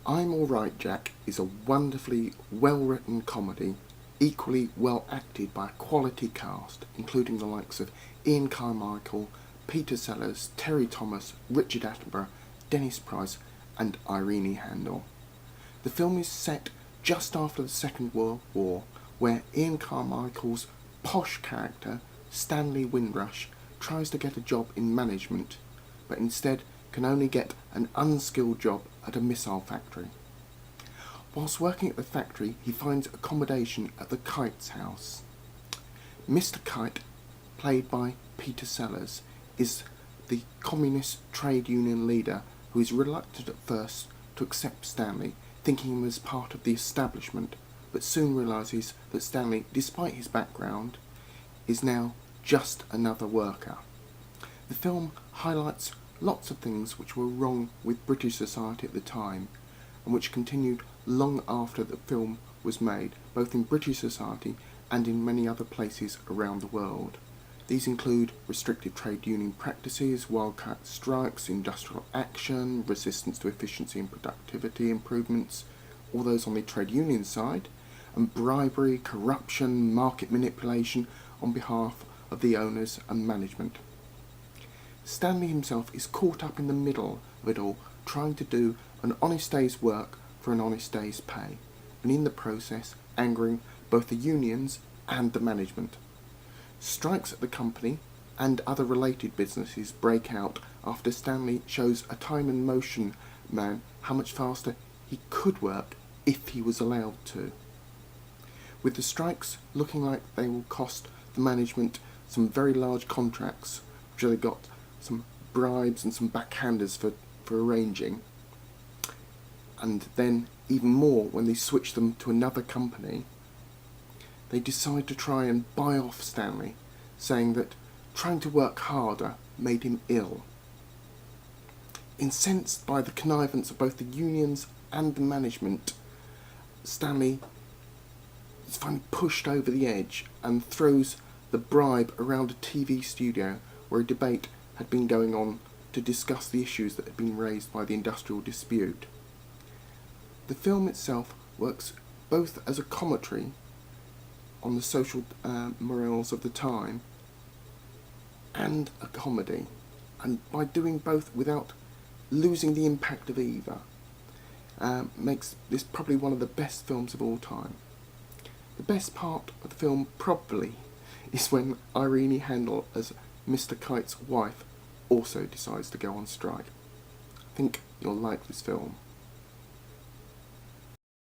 I'm Alright Jack is a wonderfully well-written comedy, equally well acted by a quality cast, including the likes of Ian Carmichael, Peter Sellers, Terry Thomas, Richard Attenborough, Dennis Price and Irene Handel. The film is set just after the Second World War, where Ian Carmichael's posh character, Stanley Windrush, tries to get a job in management, but instead can only get an unskilled job at a missile factory. Whilst working at the factory, he finds accommodation at the Kite's house. Mr. Kite, played by Peter Sellers, is the communist trade union leader who is reluctant at first to accept Stanley, thinking him as part of the establishment, but soon realises that Stanley, despite his background, is now just another worker. The film highlights lots of things which were wrong with British society at the time, and which continued long after the film was made, both in British society and in many other places around the world. These include restrictive trade union practices, wildcat strikes, industrial action, resistance to efficiency and productivity improvements, all those on the trade union side, and bribery, corruption, market manipulation on behalf of the owners and management. Stanley himself is caught up in the middle of it all, trying to do an honest day's work for an honest day's pay, and in the process angering both the unions and the management. Strikes at the company and other related businesses break out after Stanley shows a time and motion man how much faster he could work if he was allowed to. With the strikes looking like they will cost the management some very large contracts, which they got some bribes and some backhanders for arranging, and then even more when they switch them to another company, they decide to try and buy off Stanley, saying that trying to work harder made him ill. Incensed by the connivance of both the unions and the management, Stanley is finally pushed over the edge and throws the bribe around a TV studio where a debate had been going on to discuss the issues that had been raised by the industrial dispute. The film itself works both as a commentary on the social morals of the time and a comedy, and by doing both without losing the impact of either, makes this probably one of the best films of all time. The best part of the film probably is when Irene Handel as Mr. Kite's wife also decides to go on strike. I think you'll like this film.